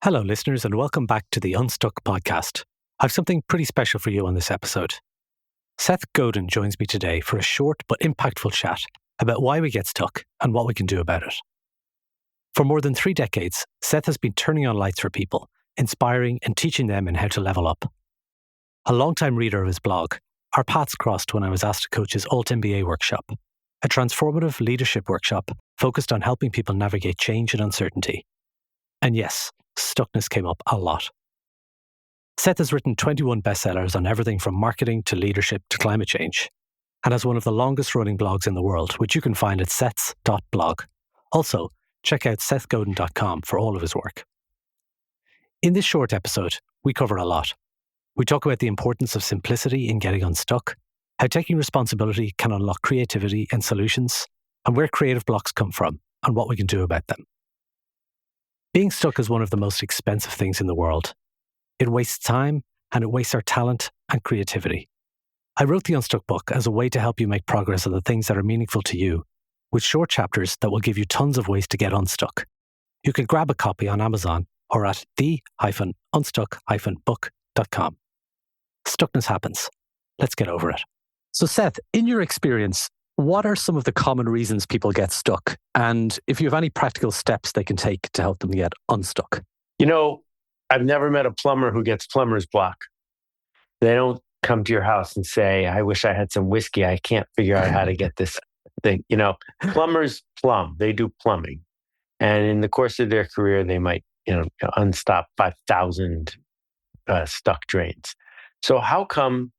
Hello, listeners, and welcome back to the Unstuck Podcast. I've something pretty special for you on this episode. Seth Godin joins me today for a short but impactful chat about why we get stuck and what we can do about it. For more than 3 decades, Seth has been turning on lights for people, inspiring and teaching them in how to level up. A longtime reader of his blog, our paths crossed when I was asked to coach his Alt MBA workshop, a transformative leadership workshop focused on helping people navigate change and uncertainty. And yes, stuckness came up a lot. Seth has written 21 bestsellers on everything from marketing to leadership to climate change, and has one of the longest running blogs in the world, which you can find at seths.blog. Also, check out sethgodin.com for all of his work. In this short episode, we cover a lot. We talk about the importance of simplicity in getting unstuck, how taking responsibility can unlock creativity and solutions, and where creative blocks come from and what we can do about them. Being stuck is one of the most expensive things in the world. It wastes time and it wastes our talent and creativity. I wrote the Unstuck book as a way to help you make progress on the things that are meaningful to you, with short chapters that will give you tons of ways to get unstuck. You can grab a copy on Amazon or at the-unstuck-book.com. Stuckness happens. Let's get over it. So Seth, in your experience, what are some of the common reasons people get stuck? And if you have any practical steps they can take to help them get unstuck? You know, I've never met a plumber who gets plumber's block. They don't come to your house and say, I wish I had some whiskey. I can't figure out how to get this thing. You know, plumbers plumb. They do plumbing. And in the course of their career, they might, unstop 5,000 stuck drains. So how come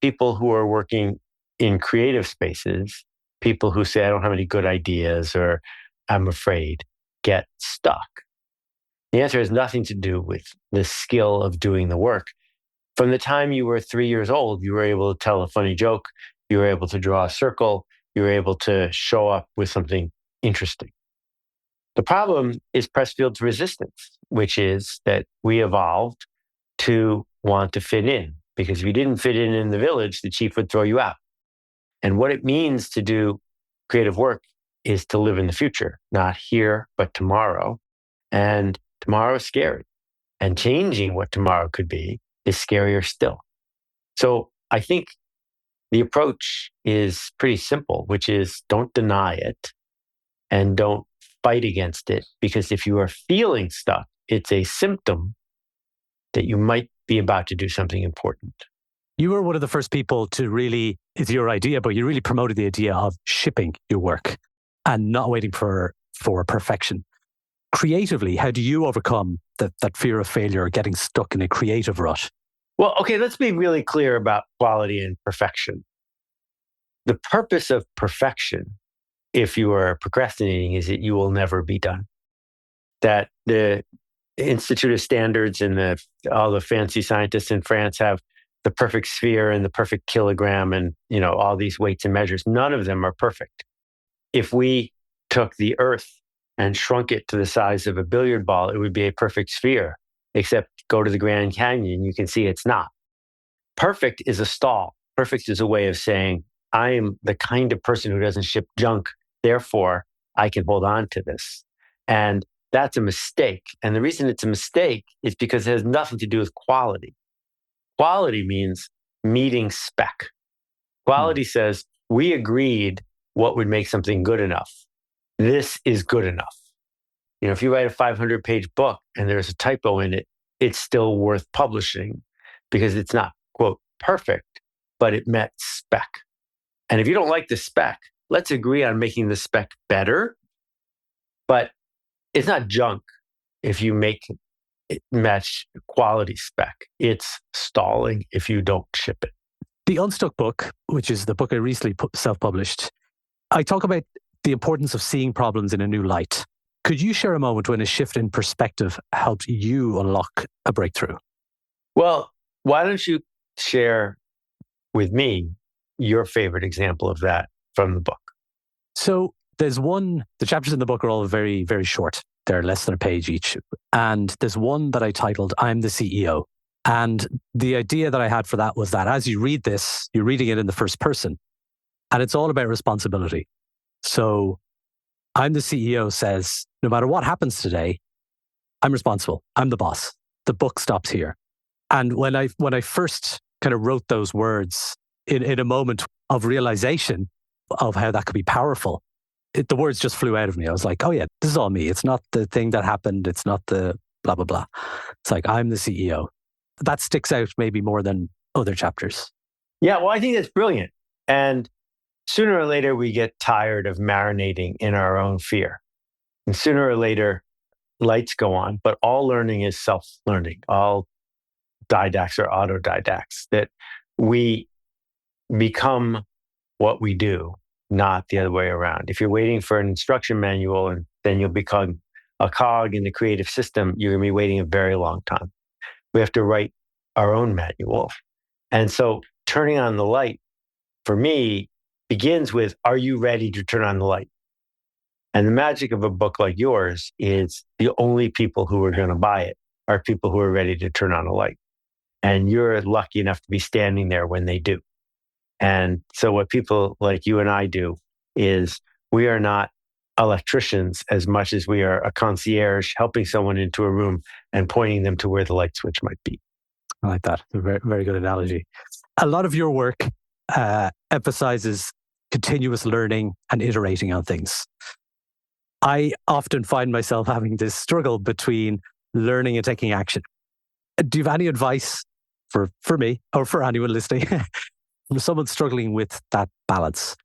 people who are working in creative spaces, people who say, I don't have any good ideas or I'm afraid, get stuck? The answer has nothing to do with the skill of doing the work. From the time you were 3 years old, you were able to tell a funny joke, you were able to draw a circle, you were able to show up with something interesting. The problem is Pressfield's resistance, which is that we evolved to want to fit in, because if you didn't fit in the village, the chief would throw you out. And what it means to do creative work is to live in the future, not here, but tomorrow. And tomorrow is scary. And changing what tomorrow could be is scarier still. So I think the approach is pretty simple, which is don't deny it and don't fight against it. Because if you are feeling stuck, it's a symptom that you might be about to do something important. You were one of the first people to really, it's your idea, but you really promoted the idea of shipping your work and not waiting for perfection. Creatively, how do you overcome that fear of failure or getting stuck in a creative rut? Well, okay, let's be really clear about quality and perfection. The purpose of perfection, if you are procrastinating, is that you will never be done. That the Institute of Standards and all the fancy scientists in France have the perfect sphere and the perfect kilogram and, all these weights and measures. None of them are perfect. If we took the Earth and shrunk it to the size of a billiard ball, it would be a perfect sphere, except go to the Grand Canyon, you can see it's not. Perfect is a stall. Perfect is a way of saying, I am the kind of person who doesn't ship junk, therefore I can hold on to this. And that's a mistake. And the reason it's a mistake is because it has nothing to do with quality. Quality means meeting spec. Quality says, we agreed what would make something good enough. This is good enough. If you write a 500-page book and there's a typo in it, it's still worth publishing because it's not, quote, perfect, but it met spec. And if you don't like the spec, let's agree on making the spec better. But it's not junk if you make it match quality spec. It's stalling if you don't ship it. The Unstuck book, which is the book I recently self-published, I talk about the importance of seeing problems in a new light. Could you share a moment when a shift in perspective helped you unlock a breakthrough? Well, why don't you share with me your favorite example of that from the book? So the chapters in the book are all very, very short. They're less than a page each. And there's one that I titled, I'm the CEO. And the idea that I had for that was that as you read this, you're reading it in the first person. And it's all about responsibility. So I'm the CEO says, no matter what happens today, I'm responsible. I'm the boss. The buck stops here. And when I first kind of wrote those words in a moment of realization of how that could be powerful, the words just flew out of me. I was like, oh yeah, this is all me. It's not the thing that happened. It's not the blah, blah, blah. It's like, I'm the CEO. That sticks out maybe more than other chapters. Yeah, well, I think that's brilliant. And sooner or later, we get tired of marinating in our own fear. And sooner or later, lights go on. But all learning is self-learning. All didacts are autodidacts. That we become what we do, not the other way around. If you're waiting for an instruction manual and then you'll become a cog in the creative system, you're going to be waiting a very long time. We have to write our own manual. And so turning on the light, for me, begins with, are you ready to turn on the light? And the magic of a book like yours is the only people who are going to buy it are people who are ready to turn on a light. And you're lucky enough to be standing there when they do. And so what people like you and I do is we are not electricians as much as we are a concierge helping someone into a room and pointing them to where the light switch might be. I like that. A very, very good analogy. A lot of your work emphasizes continuous learning and iterating on things. I often find myself having this struggle between learning and taking action. Do you have any advice for me or for anyone listening, for someone struggling with that balance?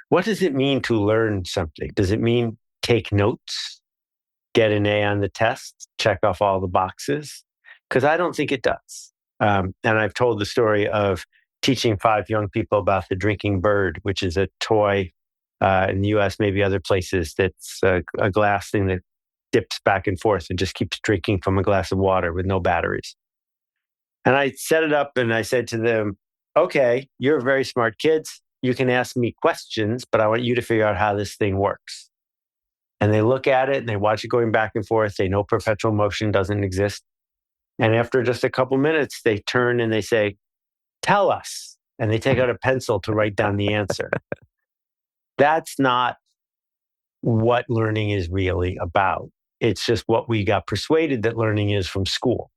What does it mean to learn something? Does it mean take notes, get an A on the test, check off all the boxes? Because I don't think it does. And I've told the story of teaching 5 young people about the drinking bird, which is a toy in the US, maybe other places, that's a glass thing that dips back and forth and just keeps drinking from a glass of water with no batteries. And I set it up and I said to them, okay, you're very smart kids. You can ask me questions, but I want you to figure out how this thing works. And they look at it and they watch it going back and forth. They know perpetual motion doesn't exist. And after just a couple minutes, they turn and they say, tell us. And they take out a pencil to write down the answer. That's not what learning is really about. It's just what we got persuaded that learning is from school.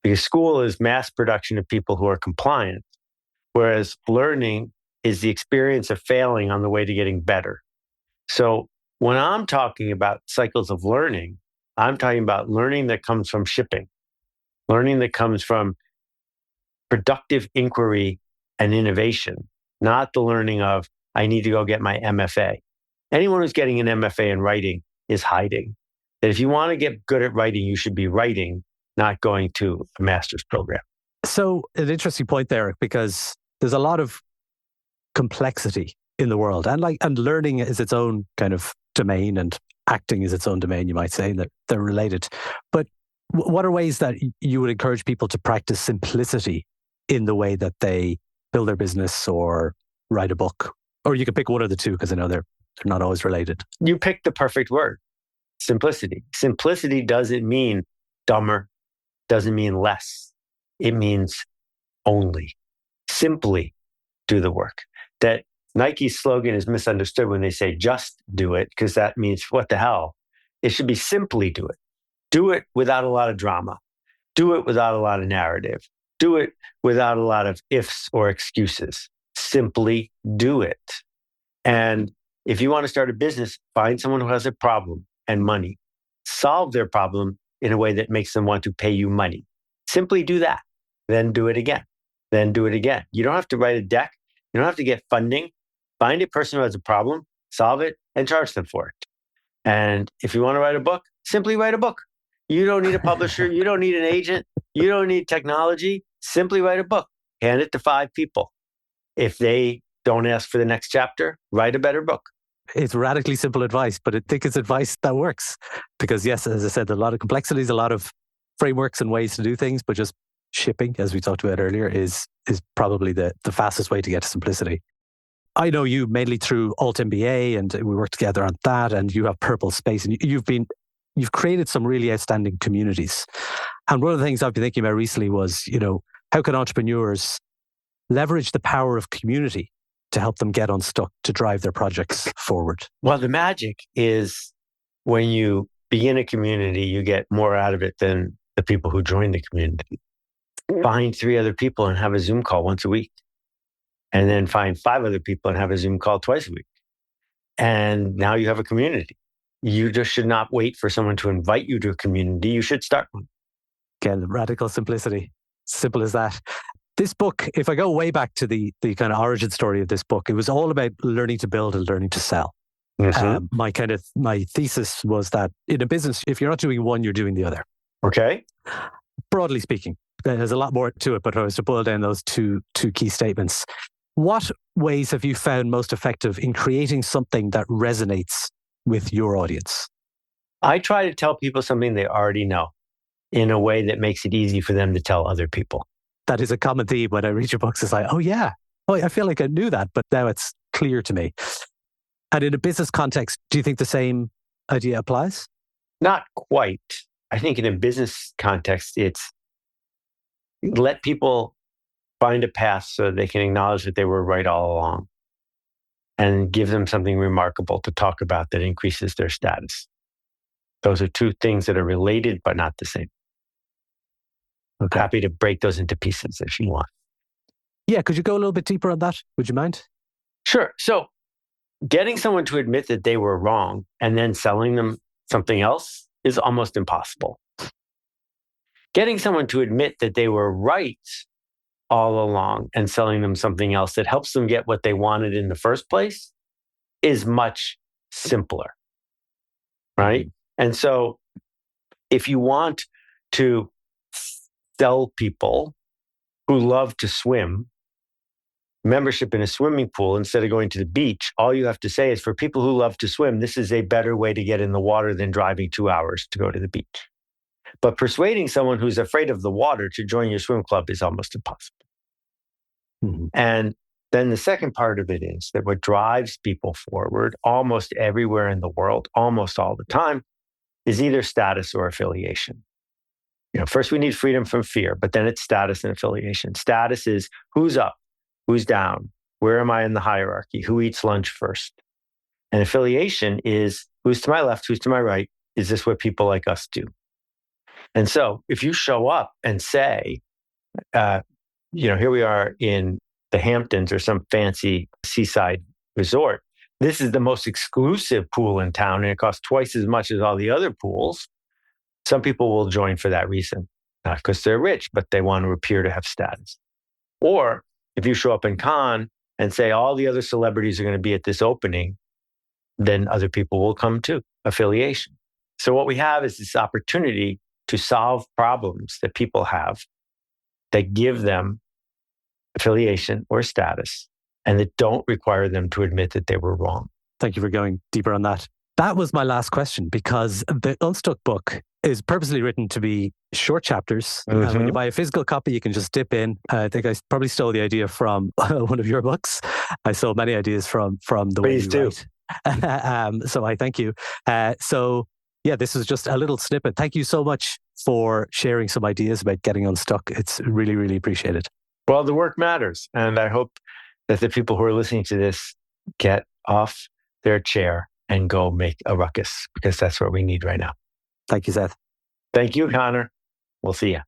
Because school is mass production of people who are compliant, whereas learning is the experience of failing on the way to getting better. So when I'm talking about cycles of learning, I'm talking about learning that comes from shipping, learning that comes from productive inquiry and innovation, not the learning of, I need to go get my MFA. Anyone who's getting an MFA in writing is hiding. That if you want to get good at writing, you should be writing, not going to a master's program. So an interesting point there, because there's a lot of complexity in the world, and learning is its own kind of domain, and acting is its own domain, you might say, that they're related. But what are ways that you would encourage people to practice simplicity in the way that they build their business or write a book? Or you can pick one of the two, because I know they're not always related. You picked the perfect word, simplicity. Simplicity doesn't mean dumber, doesn't mean less. It means only. Simply do the work. That Nike's slogan is misunderstood when they say just do it, because that means what the hell? It should be simply do it. Do it without a lot of drama. Do it without a lot of narrative. Do it without a lot of ifs or excuses. Simply do it. And if you want to start a business, find someone who has a problem and money. Solve their problem in a way that makes them want to pay you money. Simply do that. Then do it again. Then do it again. You don't have to write a deck. You don't have to get funding. Find a person who has a problem, solve it, and charge them for it. And if you want to write a book, simply write a book. You don't need a publisher. You don't need an agent. You don't need technology. Simply write a book. Hand it to 5 people. If they don't ask for the next chapter, write a better book. It's radically simple advice, but I think it's advice that works. Because yes, as I said, a lot of complexities, a lot of frameworks and ways to do things, but just shipping, as we talked about earlier, is probably the fastest way to get to simplicity. I know you mainly through Alt MBA, and we work together on that, and you have Purple Space, and you've created some really outstanding communities. And one of the things I've been thinking about recently was, how can entrepreneurs leverage the power of community to help them get unstuck, to drive their projects forward? Well, the magic is when you begin a community, you get more out of it than the people who join the community. Find 3 other people and have a Zoom call once a week. And then find 5 other people and have a Zoom call twice a week. And now you have a community. You just should not wait for someone to invite you to a community. You should start one. Again, radical simplicity. Simple as that. This book, if I go way back to the kind of origin story of this book, it was all about learning to build and learning to sell. My thesis was that in a business, if you're not doing one, you're doing the other. Okay. Broadly speaking, there's a lot more to it, but if I was to boil down those two key statements, what ways have you found most effective in creating something that resonates with your audience? I try to tell people something they already know in a way that makes it easy for them to tell other people. That is a common theme when I read your books. It's like, oh yeah, I feel like I knew that, but now it's clear to me. And in a business context, do you think the same idea applies? Not quite. I think in a business context, it's let people find a path so they can acknowledge that they were right all along and give them something remarkable to talk about that increases their status. Those are 2 things that are related, but not the same. I'm happy to break those into pieces if you want. Yeah, could you go a little bit deeper on that? Would you mind? Sure. So getting someone to admit that they were wrong and then selling them something else is almost impossible. Getting someone to admit that they were right all along and selling them something else that helps them get what they wanted in the first place is much simpler, right? Mm-hmm. And so if you want to sell people who love to swim membership in a swimming pool instead of going to the beach, all you have to say is, for people who love to swim, this is a better way to get in the water than driving 2 hours to go to the beach. But persuading someone who's afraid of the water to join your swim club is almost impossible. Mm-hmm. And then the second part of it is that what drives people forward almost everywhere in the world, almost all the time, is either status or affiliation. First we need freedom from fear, but then it's status and affiliation. Status is who's up, who's down, where am I in the hierarchy, who eats lunch first. And affiliation is who's to my left, who's to my right, is this what people like us do? And so if you show up and say, here we are in the Hamptons or some fancy seaside resort, this is the most exclusive pool in town and it costs twice as much as all the other pools, some people will join for that reason, not because they're rich, but they want to appear to have status. Or if you show up in Cannes and say all the other celebrities are going to be at this opening, then other people will come too, affiliation. So what we have is this opportunity to solve problems that people have that give them affiliation or status and that don't require them to admit that they were wrong. Thank you for going deeper on that. That was my last question, because the Unstuck book is purposely written to be short chapters. Mm-hmm. And when you buy a physical copy, you can just dip in. I think I probably stole the idea from one of your books. I stole many ideas from the way you write. So I thank you. This is just a little snippet. Thank you so much for sharing some ideas about getting unstuck. It's really, really appreciated. Well, the work matters. And I hope that the people who are listening to this get off their chair and go make a ruckus, because that's what we need right now. Thank you, Seth. Thank you, Connor. We'll see you.